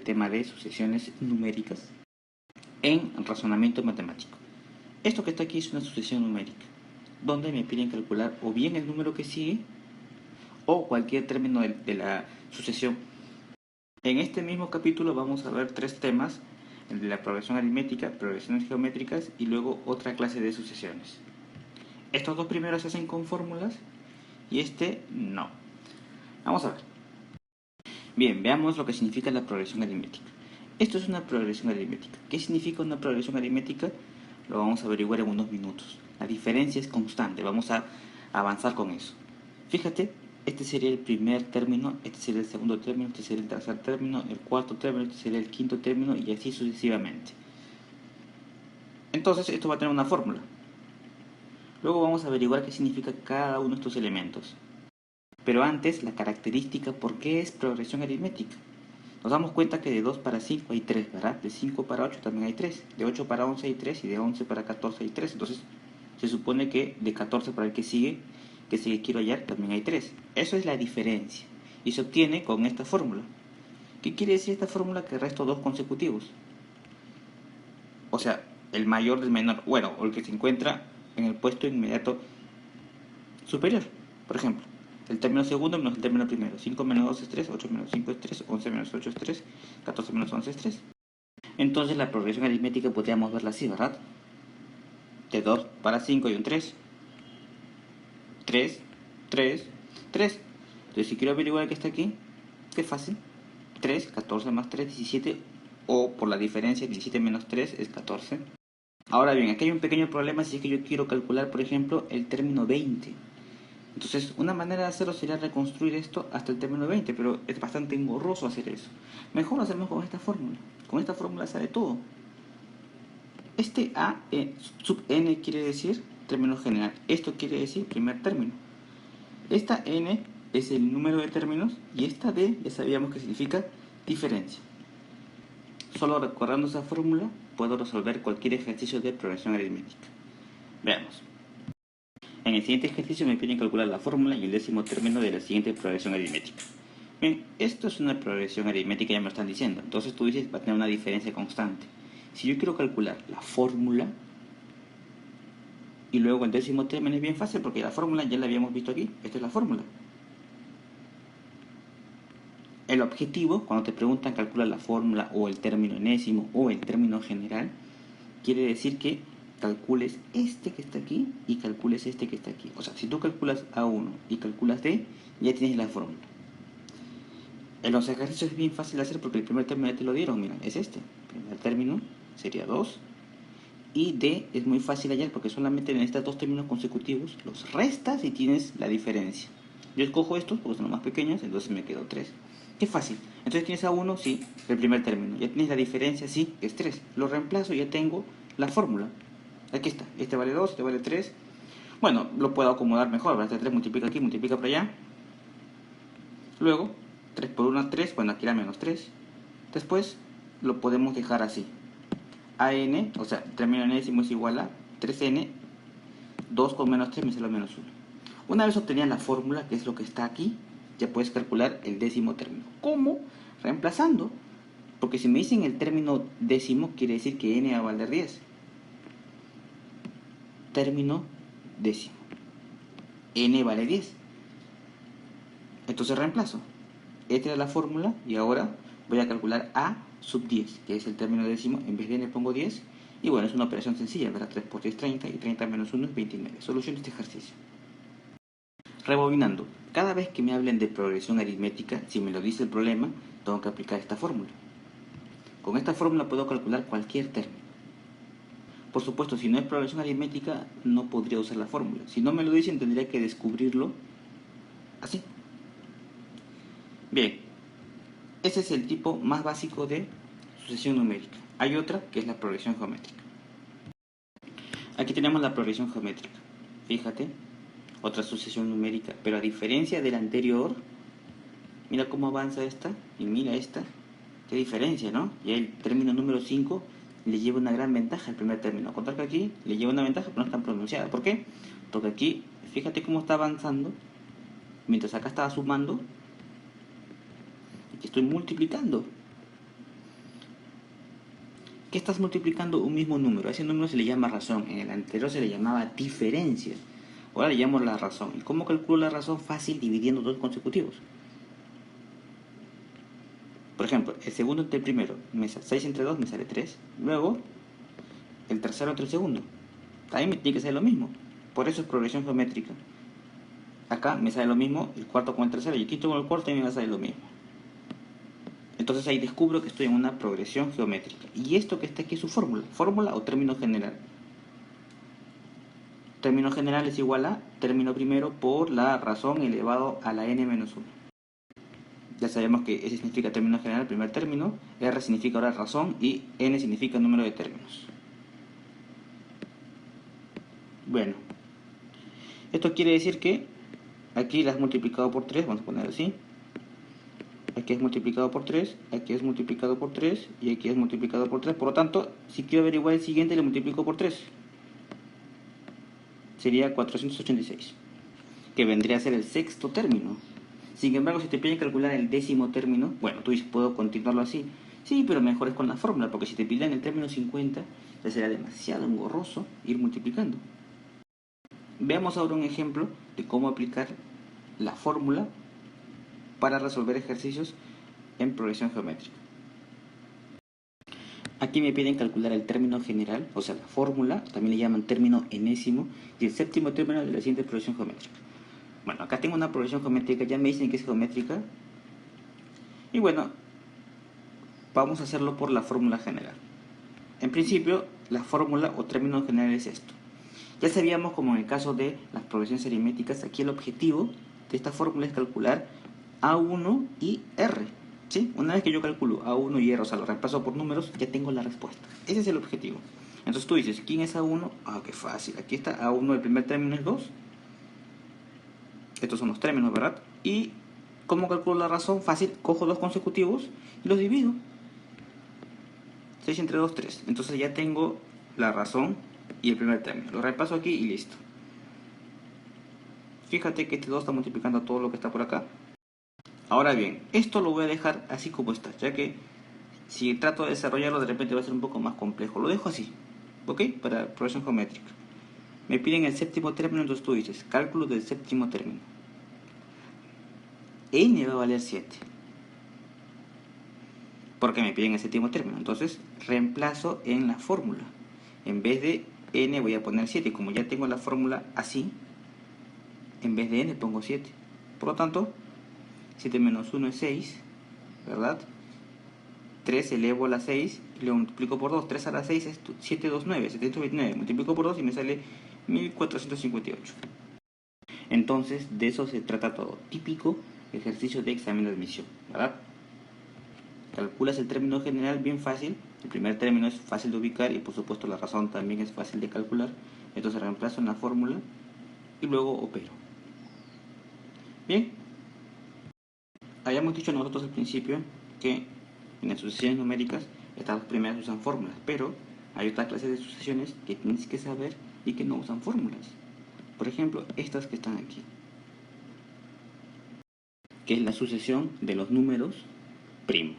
el tema de sucesiones numéricas en razonamiento matemático. Esto que está aquí es una sucesión numérica, donde me piden calcular o bien el número que sigue o cualquier término de la sucesión. En este mismo capítulo vamos a ver tres temas: el de la progresión aritmética, progresiones geométricas y luego otra clase de sucesiones. Estos dos primeros se hacen con fórmulas y este no. Vamos a ver. Bien, veamos lo que significa la progresión aritmética. Esto es una progresión aritmética. ¿Qué significa una progresión aritmética? Lo vamos a averiguar en unos minutos. La diferencia es constante, vamos a avanzar con eso. Fíjate, este sería el primer término, este sería el segundo término, este sería el tercer término, el cuarto término, este sería el quinto término y así sucesivamente. Entonces esto va a tener una fórmula. Luego vamos a averiguar qué significa cada uno de estos elementos. Pero antes, la característica, ¿por qué es progresión aritmética? Nos damos cuenta que de 2 para 5 hay 3, ¿verdad? De 5 para 8 también hay 3, de 8 para 11 hay 3 y de 11 para 14 hay 3. Entonces, se supone que de 14 para el que sigue quiero hallar, también hay 3. Eso es la diferencia. Y se obtiene con esta fórmula. ¿Qué quiere decir esta fórmula? Que resto dos consecutivos. O sea, el mayor del menor, bueno, o el que se encuentra en el puesto inmediato superior. Por ejemplo, el término segundo menos el término primero. 5 menos 2 es 3, 8 menos 5 es 3, 11 menos 8 es 3, 14 menos 11 es 3. Entonces la progresión aritmética podríamos verla así, ¿verdad? De 2 para 5 hay un 3. 3, 3, 3. Entonces si quiero averiguar qué está aquí, qué fácil. 3, 14 más 3, 17. O por la diferencia, 17 menos 3 es 14. Ahora bien, aquí hay un pequeño problema si es que yo quiero calcular, por ejemplo, el término 20. Entonces, una manera de hacerlo sería reconstruir esto hasta el término 20, pero es bastante engorroso hacer eso. Mejor lo hacemos con esta fórmula. Con esta fórmula sale todo. Este A sub n quiere decir término general. Esto quiere decir primer término. Esta n es el número de términos y esta d ya sabíamos que significa diferencia. Solo recordando esa fórmula puedo resolver cualquier ejercicio de progresión aritmética. Veamos. En el siguiente ejercicio me piden calcular la fórmula y el décimo término de la siguiente progresión aritmética. Bien, esto es una progresión aritmética, ya me lo están diciendo. Entonces tú dices va a tener una diferencia constante. Si yo quiero calcular la fórmula y luego el décimo término, es bien fácil porque la fórmula ya la habíamos visto aquí. Esta es la fórmula. El objetivo, cuando te preguntan calcular la fórmula o el término enésimo o el término general, quiere decir que calcules este que está aquí y calcules este que está aquí. O sea, si tú calculas A1 y calculas D, ya tienes la fórmula. En los ejercicios es bien fácil de hacer porque el primer término ya te lo dieron. Mira, es este. El primer término sería 2. Y D es muy fácil hallar porque solamente en estos dos términos consecutivos los restas y tienes la diferencia. Yo escojo estos porque son los más pequeños, entonces me quedo 3. Qué fácil. Entonces tienes A1, sí, el primer término. Ya tienes la diferencia, sí, que es 3. Lo reemplazo y ya tengo la fórmula. Aquí está. Este vale 2, este vale 3. Bueno, lo puedo acomodar mejor, ¿verdad? Este 3 multiplica aquí, multiplica por allá. Luego, 3 por 1, 3. Bueno, aquí era menos 3. Después, lo podemos dejar así. AN, o sea, término enésimo es igual a 3n. 2 con menos 3 me sale menos 1. Una vez obtenías la fórmula, que es lo que está aquí, ya puedes calcular el décimo término. ¿Cómo? Reemplazando. Porque si me dicen el término décimo, quiere decir que n va a valer 10. Término décimo. N vale 10. Entonces reemplazo. Esta era la fórmula y ahora voy a calcular A sub 10, que es el término décimo. En vez de N pongo 10. Y bueno, es una operación sencilla, ¿verdad? 3 por 10 es 30 y 30 menos 1 es 29. Solución de este ejercicio. Rebobinando. Cada vez que me hablen de progresión aritmética, si me lo dice el problema, tengo que aplicar esta fórmula. Con esta fórmula puedo calcular cualquier término. Por supuesto, si no es progresión aritmética, no podría usar la fórmula. Si no me lo dicen, tendría que descubrirlo así. Bien, ese es el tipo más básico de sucesión numérica. Hay otra que es la progresión geométrica. Aquí tenemos la progresión geométrica. Fíjate, otra sucesión numérica. Pero a diferencia de la anterior, mira cómo avanza esta y mira esta. Qué diferencia, ¿no? Y el término número 5 le lleva una gran ventaja al primer término. A contar que aquí le lleva una ventaja, pero no es tan pronunciada. ¿Por qué? Porque aquí, fíjate cómo está avanzando, mientras acá estaba sumando, y que estoy multiplicando. ¿Qué estás multiplicando? Un mismo número. A ese número se le llama razón. En el anterior se le llamaba diferencia. Ahora le llamo la razón. ¿Y cómo calculo la razón? Fácil, dividiendo dos consecutivos. Por ejemplo, el segundo entre el primero, 6 entre 2 me sale 3. Luego, el tercero entre el segundo. Ahí me tiene que salir lo mismo. Por eso es progresión geométrica. Acá me sale lo mismo el cuarto con el tercero y el quinto con el cuarto y me va a salir lo mismo. Entonces ahí descubro que estoy en una progresión geométrica. Y esto que está aquí es su fórmula. Fórmula o término general. Término general es igual a término primero por la razón elevado a la n-1. Ya sabemos que S significa término general, primer término, R significa ahora razón y N significa número de términos. Bueno, esto quiere decir que aquí las has multiplicado por 3, vamos a poner así. Aquí es multiplicado por 3, aquí es multiplicado por 3 y aquí es multiplicado por 3. Por lo tanto, si quiero averiguar el siguiente, le multiplico por 3. Sería 486, que vendría a ser el sexto término. Sin embargo, si te piden calcular el décimo término, bueno, tú dices, puedo continuarlo así. Sí, pero mejor es con la fórmula, porque si te piden el término 50, ya será demasiado engorroso ir multiplicando. Veamos ahora un ejemplo de cómo aplicar la fórmula para resolver ejercicios en progresión geométrica. Aquí me piden calcular el término general, o sea, la fórmula, también le llaman término enésimo, y el séptimo término de la siguiente progresión geométrica. Bueno, acá tengo una progresión geométrica, ya me dicen que es geométrica. Y bueno, vamos a hacerlo por la fórmula general. En principio, la fórmula o término general es esto. Ya sabíamos, como en el caso de las progresiones aritméticas, aquí el objetivo de esta fórmula es calcular A1 y R. ¿Sí? Una vez que yo calculo A1 y R, o sea, lo reemplazo por números, ya tengo la respuesta. Ese es el objetivo. Entonces tú dices, ¿quién es A1? Ah, qué fácil. Aquí está A1, el primer término es 2. Estos son los términos, ¿verdad? Y ¿cómo calculo la razón? Fácil, cojo dos consecutivos y los divido. 6 entre 2, 3. Entonces ya tengo la razón y el primer término. Lo repaso aquí y listo. Fíjate que este 2 está multiplicando todo lo que está por acá. Ahora bien, esto lo voy a dejar así como está, ya que si trato de desarrollarlo de repente va a ser un poco más complejo. Lo dejo así, ¿ok? Para progresión geométrica. Me piden el séptimo término, entonces tú dices, cálculo del séptimo término. N va a valer 7. Porque me piden el séptimo término. Entonces reemplazo en la fórmula. En vez de n voy a poner 7. Como ya tengo la fórmula así, en vez de n pongo 7. Por lo tanto, 7 menos 1 es 6, ¿verdad? 3 elevo a la 6 y lo multiplico por 2. 3 a la 6 es 729, 729. Multiplico por 2 y me sale 1458. Entonces, de eso se trata todo. Típico ejercicio de examen de admisión, ¿verdad? Calculas el término general bien fácil. El primer término es fácil de ubicar y por supuesto la razón también es fácil de calcular. Entonces reemplazo en la fórmula y luego opero. Bien. Habíamos dicho nosotros al principio que en las sucesiones numéricas estas dos primeras usan fórmulas, pero hay otra clase de sucesiones que tienes que saber y que no usan fórmulas. Por ejemplo, estas que están aquí, que es la sucesión de los números primos.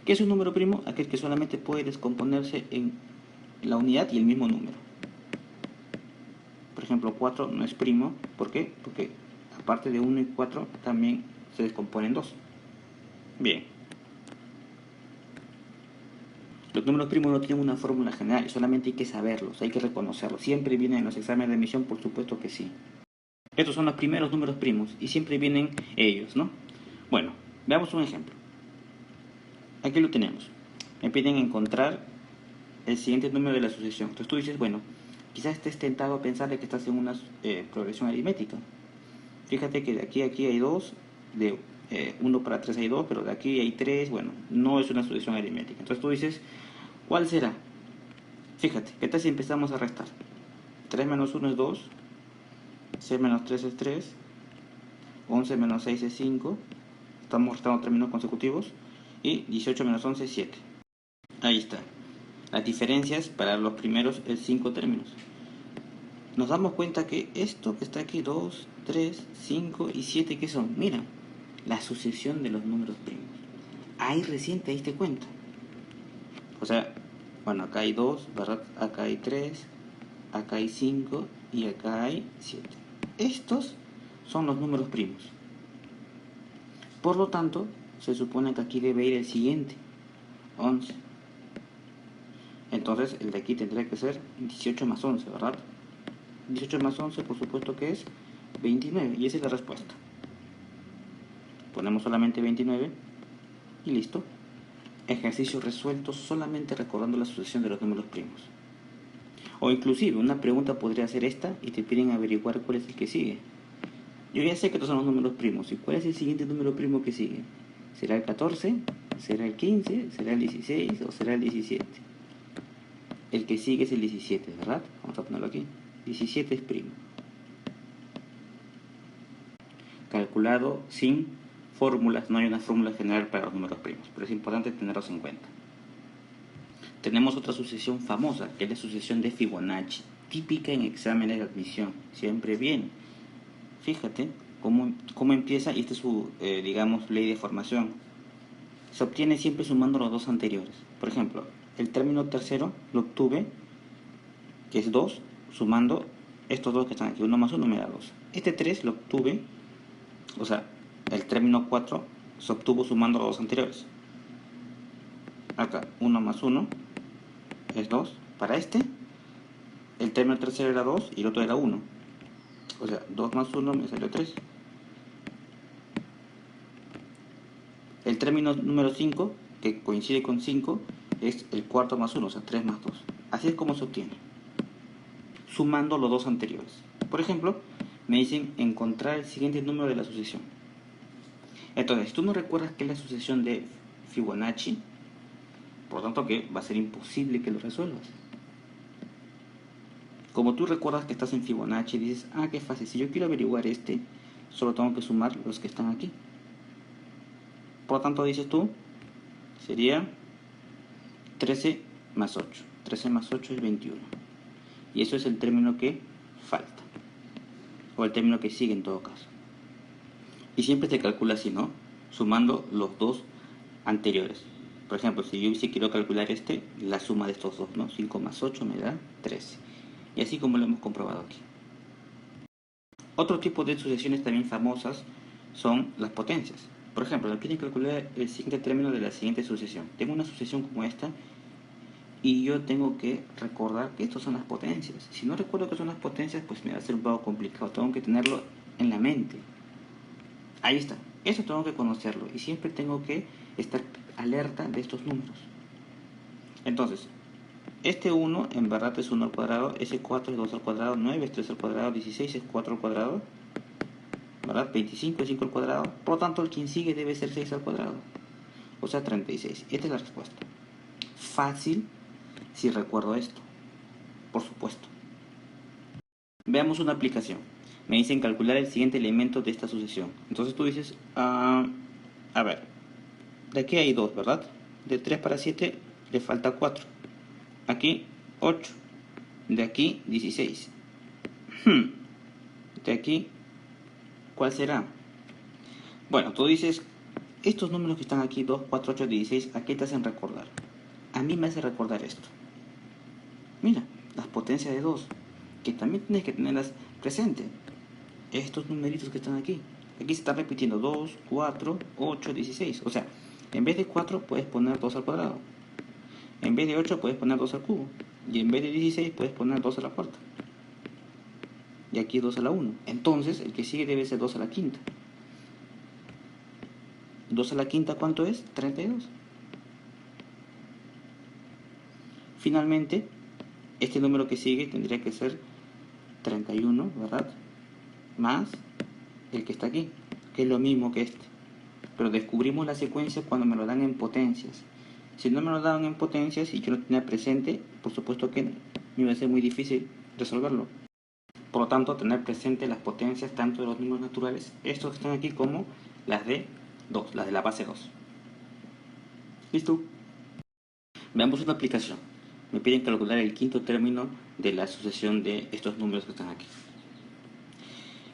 ¿Qué es un número primo? Aquel que solamente puede descomponerse en la unidad y el mismo número. Por ejemplo, 4 no es primo. ¿Por qué? Porque aparte de 1 y 4 también se descomponen 2. Bien. Los números primos no tienen una fórmula general, solamente hay que saberlos, hay que reconocerlos. Siempre vienen en los exámenes de admisión, por supuesto que sí. Estos son los primeros números primos y siempre vienen ellos, ¿no? Bueno, veamos un ejemplo. Aquí lo tenemos. Me piden encontrar el siguiente número de la sucesión. Entonces tú dices, bueno, quizás estés tentado a pensar de que estás en una progresión aritmética. Fíjate que de aquí a aquí hay 2, de 1 para 3 hay 2, pero de aquí hay 3, bueno, no es una sucesión aritmética. Entonces tú dices, ¿cuál será? Fíjate, ¿qué tal si empezamos a restar? 3 menos 1 es 2, 6 menos 3 es 3, 11 menos 6 es 5, estamos restando términos consecutivos, y 18 menos 11 es 7. Ahí está. Las diferencias para los primeros es 5 términos. Nos damos cuenta que esto que está aquí, 2, 3, 5 y 7, ¿qué son? Mira, la sucesión de los números primos. ahí recién te diste cuenta. O sea, bueno, acá hay 2, ¿verdad? Acá hay 3, acá hay 5 y acá hay 7. Estos son los números primos. Por lo tanto, se supone que aquí debe ir el siguiente, 11. Entonces, el de aquí tendría que ser 18 más 11, ¿verdad? 18 más 11, por supuesto que es 29, y esa es la respuesta. Ponemos solamente 29 y listo. Ejercicio resuelto solamente recordando la sucesión de los números primos. O inclusive, una pregunta podría ser esta y te piden averiguar cuál es el que sigue. Yo ya sé que estos son los números primos. ¿Y cuál es el siguiente número primo que sigue? ¿Será el 14? ¿Será el 15? ¿Será el 16? ¿O será el 17? El que sigue es el 17, ¿verdad? Vamos a ponerlo aquí. 17 es primo. Calculado sin fórmulas. No hay una fórmula general para los números primos, pero es importante tenerlos en cuenta. Tenemos otra sucesión famosa, que es la sucesión de Fibonacci, típica en exámenes de admisión. Siempre viene. Fíjate cómo empieza, y esta es su, digamos, ley de formación. Se obtiene siempre sumando los dos anteriores. Por ejemplo, el término tercero lo obtuve, que es 2, sumando estos dos que están aquí. 1 más 1 me da 2. Este 3 lo obtuve, o sea, el término 4 se obtuvo sumando los dos anteriores. Acá, 1 más 1 es 2. Para este, el término tercero era 2 y el otro era 1. O sea, 2 más 1 me salió 3. El término número 5, que coincide con 5, es el cuarto más 1, o sea, 3 más 2. Así es como se obtiene, sumando los dos anteriores. Por ejemplo, me dicen encontrar el siguiente número de la sucesión. Entonces, si tú no recuerdas qué es la sucesión de Fibonacci, por lo tanto que va a ser imposible que lo resuelvas. Como tú recuerdas que estás en Fibonacci, dices, ah, qué fácil, si yo quiero averiguar este, solo tengo que sumar los que están aquí. Por lo tanto, dices tú, sería 13 más 8. 13 más 8 es 21. Y eso es el término que falta. O el término que sigue en todo caso. Y siempre se calcula así, ¿no? Sumando los dos anteriores. Por ejemplo, si yo quiero calcular la suma de estos dos, ¿no? 5 más 8 me da 13. Y así como lo hemos comprobado aquí. Otro tipo de sucesiones también famosas son las potencias. Por ejemplo, quieren calcular el siguiente término de la siguiente sucesión. Tengo una sucesión como esta y yo tengo que recordar que estas son las potencias. Si no recuerdo qué son las potencias, pues me va a ser un poco complicado. Tengo que tenerlo en la mente. Ahí está. Eso tengo que conocerlo y siempre tengo que estar alerta de estos números. Entonces, este 1 en verdad es 1 al cuadrado, ese 4 es 2 al cuadrado, 9 es 3 al cuadrado, 16 es 4 al cuadrado, ¿verdad? 25 es 5 al cuadrado, por lo tanto el que sigue debe ser 6 al cuadrado, o sea 36. Esta es la respuesta. Fácil si recuerdo esto, por supuesto. Veamos una aplicación. Me dicen calcular el siguiente elemento de esta sucesión. Entonces tú dices, a ver, de aquí hay 2, ¿verdad? De 3 para 7 le falta 4. Aquí 8. De aquí 16. De aquí, ¿cuál será? Bueno, tú dices, estos números que están aquí, 2, 4, 8, 16, ¿a qué te hacen recordar? A mí me hace recordar esto. Mira, las potencias de 2, que también tienes que tenerlas presentes. Estos numeritos que están aquí. Aquí se está repitiendo 2, 4, 8, 16. O sea, en vez de 4 puedes poner 2 al cuadrado. En vez de 8 puedes poner 2 al cubo. Y en vez de 16 puedes poner 2 a la cuarta. Y aquí 2 a la 1. Entonces, el que sigue debe ser 2 a la quinta. 2 a la quinta, ¿cuánto es? 32. Finalmente, este número que sigue tendría que ser 31, ¿verdad? Más el que está aquí, que es lo mismo que este. Pero descubrimos la secuencia cuando me lo dan en potencias. Si no me lo daban en potencias y yo no tenía presente, por supuesto que me iba a ser muy difícil resolverlo. Por lo tanto, tener presente las potencias tanto de los números naturales, estos que están aquí, como las de 2, las de la base 2. ¿Listo? Veamos una aplicación. Me piden calcular el quinto término de la sucesión de estos números que están aquí.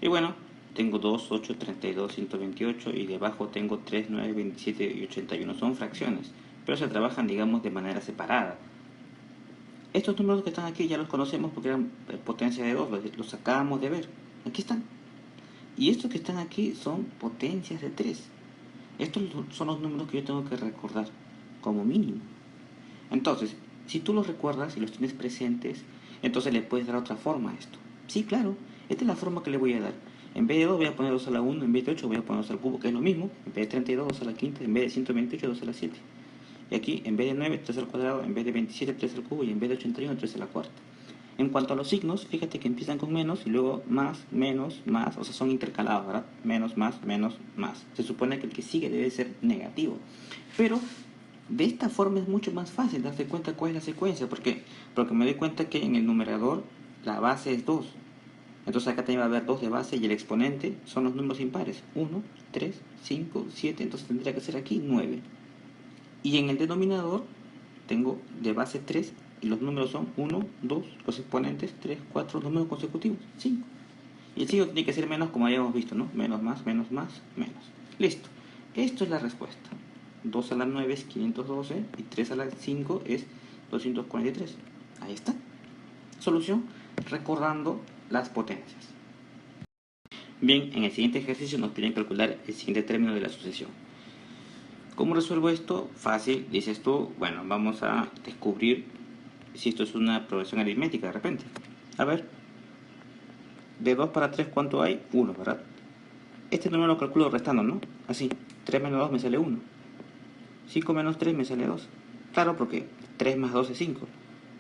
Y bueno, tengo 2, 8, 32, 128 y debajo tengo 3, 9, 27 y 81. Son fracciones, pero se trabajan, digamos, de manera separada. Estos números que están aquí ya los conocemos porque eran potencia de 2, los acabamos de ver. Aquí están. Y estos que están aquí son potencias de 3. Estos son los números que yo tengo que recordar como mínimo. Entonces, si tú los recuerdas y los tienes presentes, entonces le puedes dar otra forma a esto. Sí, claro, esta es la forma que le voy a dar. En vez de 2 voy a poner 2 a la 1, en vez de 8 voy a poner 2 al cubo, que es lo mismo. En vez de 32, 2 a la quinta, en vez de 128, 2 a la 7. Y aquí, en vez de 9, 3 al cuadrado, en vez de 27, 3 al cubo, y en vez de 81, 3 a la cuarta. En cuanto a los signos, fíjate que empiezan con menos y luego más, menos, más, o sea, son intercalados, ¿verdad? Menos, más, menos, más. Se supone que el que sigue debe ser negativo. Pero de esta forma es mucho más fácil darse cuenta cuál es la secuencia. ¿Por qué? Porque me doy cuenta que en el numerador la base es 2. Entonces acá también va a haber 2 de base y el exponente son los números impares. 1, 3, 5, 7, entonces tendría que ser aquí 9. Y en el denominador tengo de base 3 y los números son 1, 2, los exponentes 3, 4, números consecutivos 5. Y el signo tiene que ser menos, como habíamos visto, ¿no? Menos, más, menos, más, menos. Listo. Esto es la respuesta. 2 a la 9 es 512 y 3 a la 5 es 243. Ahí está. Solución, recordando las potencias. Bien, en el siguiente ejercicio nos piden calcular el siguiente término de la sucesión. ¿Cómo resuelvo esto? Fácil, dices tú, bueno, vamos a descubrir si esto es una progresión aritmética de repente. A ver, de 2 para 3, ¿cuánto hay? 1, ¿verdad? Este número lo calculo restando, ¿no? Así, 3 menos 2 me sale 1. 5 menos 3 me sale 2. Claro, porque 3 más 2 es 5.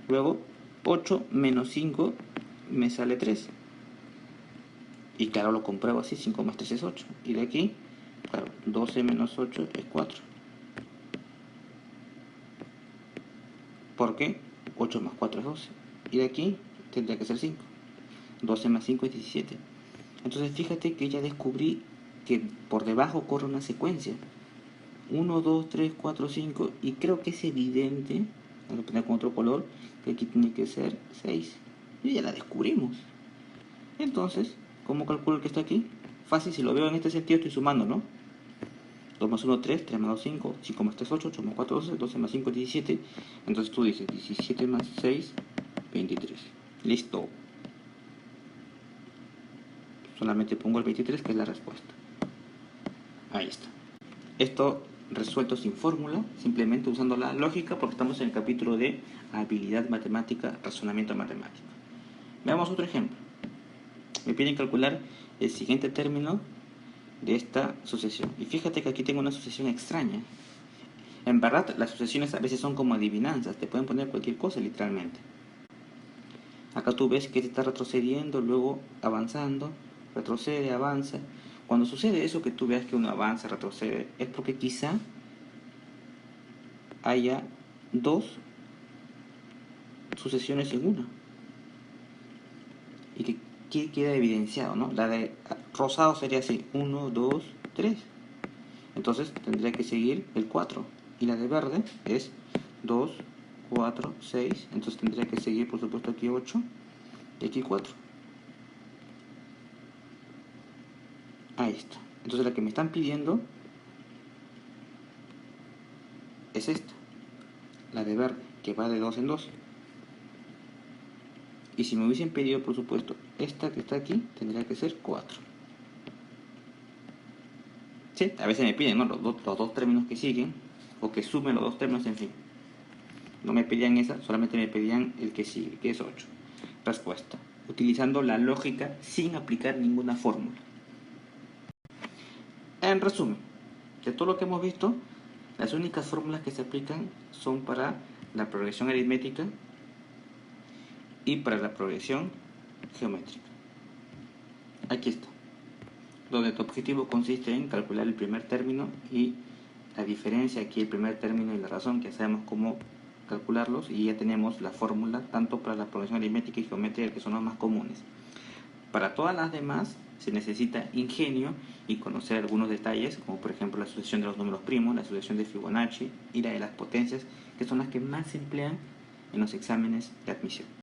Luego, 8 menos 5 me sale 3. Y claro, lo compruebo así, 5 más 3 es 8. Y de aquí, claro, 12 menos 8 es 4. ¿Por qué? 8 más 4 es 12. Y de aquí tendría que ser 5. 12 más 5 es 17. Entonces fíjate que ya descubrí que por debajo corre una secuencia. 1, 2, 3, 4, 5. Y creo que es evidente, voy a poner con otro color, que aquí tiene que ser 6. Y ya la descubrimos. Entonces, ¿cómo calculo el que está aquí? Fácil, si lo veo en este sentido estoy sumando, ¿no? 2 más 1, 3, 3 más 2, 5, 5 más 3, 8, 8 más 4, 12, 12 más 5, 17. Entonces tú dices 17 más 6, 23. Listo. Solamente pongo el 23, que es la respuesta. Ahí está. Esto resuelto sin fórmula, simplemente usando la lógica, porque estamos en el capítulo de habilidad matemática, razonamiento matemático. Veamos otro ejemplo. Me piden calcular el siguiente término de esta sucesión. Y fíjate que aquí tengo una sucesión extraña. En verdad, las sucesiones a veces son como adivinanzas, te pueden poner cualquier cosa literalmente. Acá tú ves que te está retrocediendo, luego avanzando, retrocede, avanza. Cuando sucede eso, que tú veas que uno avanza, retrocede, es porque quizá haya dos sucesiones en una. Y que queda evidenciado, ¿no? La de rosado sería así, 1, 2, 3. Entonces tendría que seguir el 4. Y la de verde es 2, 4, 6. Entonces tendría que seguir, por supuesto, aquí 8 y aquí 4. Ahí está. Entonces la que me están pidiendo es esta, la de verde, que va de 2 en 2. Y si me hubiesen pedido, por supuesto, esta que está aquí, tendría que ser 4. Sí, a veces me piden, ¿no? los dos términos que siguen, o que sumen los dos términos, en fin. No me pedían esa, solamente me pedían el que sigue, que es 8. Respuesta. Utilizando la lógica sin aplicar ninguna fórmula. En resumen, de todo lo que hemos visto, las únicas fórmulas que se aplican son para la progresión aritmética y para la progresión geométrica. Aquí está, donde tu objetivo consiste en calcular el primer término y la diferencia aquí, el primer término y la razón, que sabemos cómo calcularlos, y ya tenemos la fórmula tanto para la progresión aritmética y geométrica, que son las más comunes. Para todas las demás se necesita ingenio y conocer algunos detalles, como por ejemplo la sucesión de los números primos, la sucesión de Fibonacci y la de las potencias, que son las que más se emplean en los exámenes de admisión.